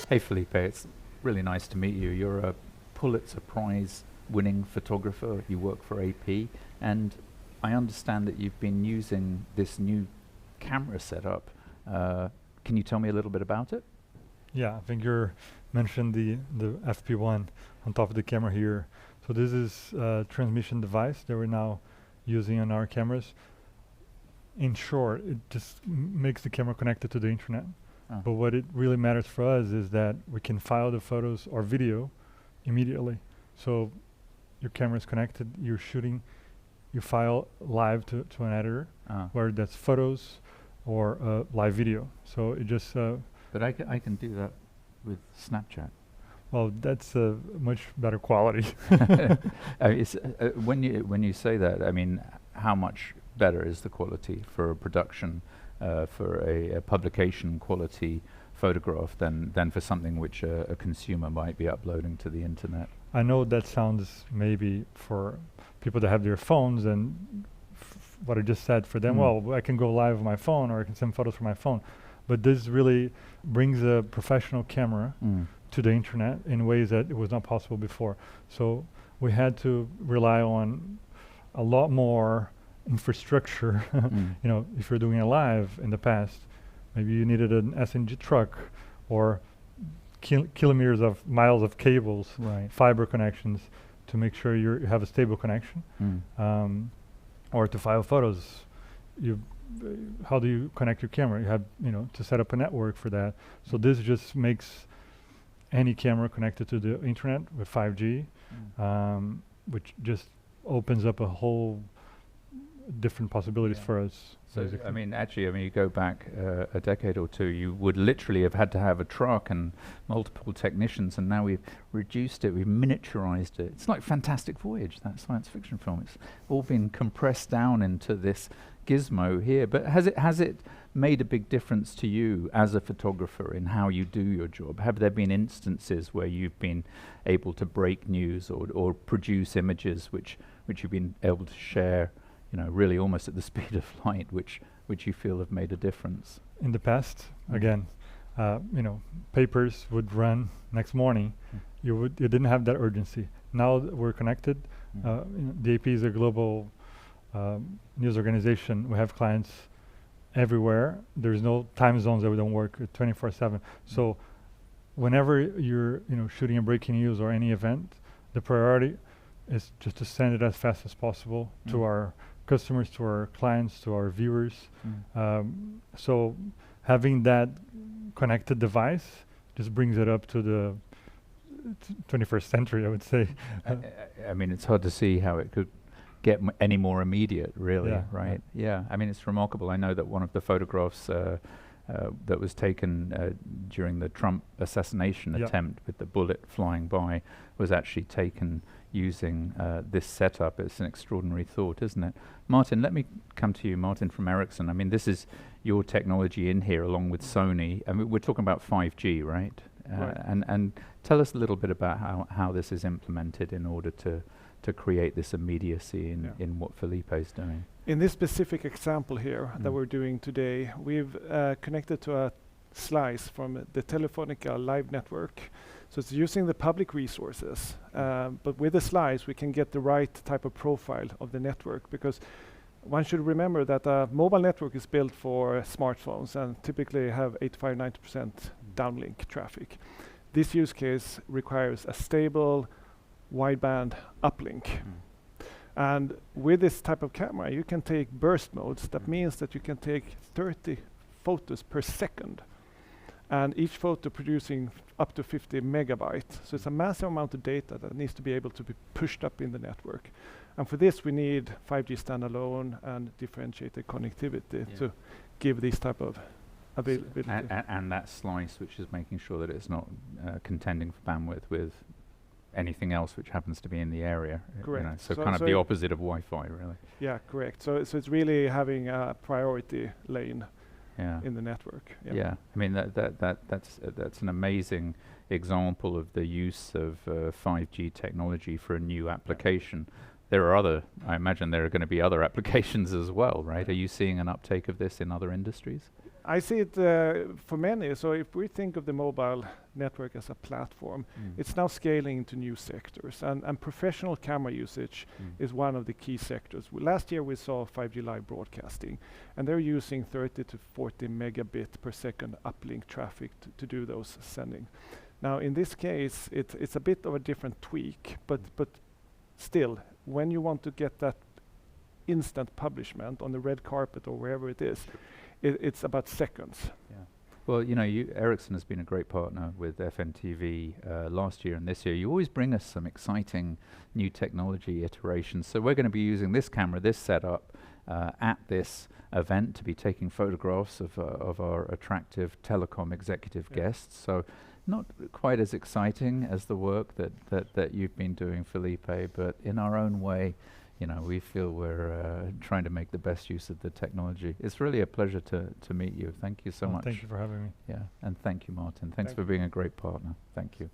Hey Felipe, it's really nice to meet you. You're a Pulitzer Prize-winning photographer. You work for AP, and I understand that you've been using this new camera setup. Can you tell me a little bit about it? Yeah, I think you mentioned the FP1 on top of the camera here. So this is a transmission device that we're now using on our cameras. In short, it just makes the camera connected to the internet. But what it really matters for us is that we can file the photos or video immediately. So your camera is connected, you're shooting, you file live to an editor, where that's photos or live video. So it just... But I can do that with Snapchat. Well, that's a much better quality. When you say that, I mean, how much better is the quality for a production, for a publication quality photograph than for something which a consumer might be uploading to the internet? I know that sounds maybe for people that have their phones and what I just said for them, well, I can go live with my phone or I can send photos from my phone. But this really brings a professional camera to the internet in ways that it was not possible before. So we had to rely on a lot more infrastructure. You know, if you're doing a live in the past, maybe you needed an SNG truck or miles of cables, fiber connections to make sure you have a stable connection, or to file photos. How do you connect your camera? You have, to set up a network for that. So this just makes any camera connected to the internet with 5G, which just opens up a whole different possibilities for us. So, I mean, you go back a decade or two, you would literally have had to have a truck and multiple technicians, and now we've reduced it, we've miniaturized it. It's like Fantastic Voyage, that science fiction film. It's all been compressed down into this gizmo here. But has it made a big difference to you as a photographer in how you do your job? Have there been instances where you've been able to break news or produce images which you've been able to share, really almost at the speed of light, which you feel have made a difference? In the past, again, papers would run next morning. You didn't have that urgency. Now we're connected. The AP is a global news organization. We have clients everywhere. There's no time zones that we don't work 24/7. So whenever you're shooting a breaking news or any event, the priority is just to send it as fast as possible to our customers, to our clients, to our viewers. So having that connected device just brings it up to the 21st century, I would say. I mean, it's hard to see how it could get any more immediate, really, right? Yeah, I mean, it's remarkable. I know that one of the photographs that was taken during the Trump assassination attempt with the bullet flying by was actually taken using this setup. It's an extraordinary thought, isn't it? Martin, let me come to you, Martin from Ericsson. I mean, this is your technology in here along with Sony. I mean, we're talking about 5G, right? And tell us a little bit about how this is implemented in order to create this immediacy in what Felipe's doing. In this specific example here that we're doing today, we've connected to a slice from the Telefonica live network. So it's using the public resources, but with the slice we can get the right type of profile of the network, because one should remember that a mobile network is built for smartphones and typically have 85-90% downlink traffic. This use case requires a stable wideband uplink. And with this type of camera you can take burst modes. That means that you can take 30 photos per second, and each photo producing up to 50 megabytes. So it's a massive amount of data that needs to be able to be pushed up in the network. And for this we need 5G standalone and differentiated connectivity to give this type of availability. And that slice which is making sure that it's not contending for bandwidth with anything else which happens to be in the area. Correct. So kind of the opposite of Wi-Fi, really. Yeah, correct. So it's really having a priority lane in the network. Yeah, I mean that's an amazing example of the use of 5G technology for a new application. There are I imagine there are going to be other applications as well, right? Are you seeing an uptake of this in other industries? I see it for many. So if we think of the mobile network as a platform, it's now scaling into new sectors, and professional camera usage is one of the key sectors. Last year we saw 5G live broadcasting, and they're using 30 to 40 megabit per second uplink traffic to do those sending. Now in this case, it's a bit of a different tweak, but still, when you want to get that instant publishment on the red carpet or wherever it is, it's about seconds. Yeah. Well, you know, Ericsson has been a great partner with FNTV last year and this year. You always bring us some exciting new technology iterations. So we're going to be using this camera, this setup, at this event to be taking photographs of our attractive telecom executive guests. So not quite as exciting as the work that you've been doing, Felipe, but in our own way, you know, we feel we're trying to make the best use of the technology. It's really a pleasure to meet you. Thank you so much. Thank you for having me. Yeah, and thank you, Martin. Thanks for being a great partner. Thank you.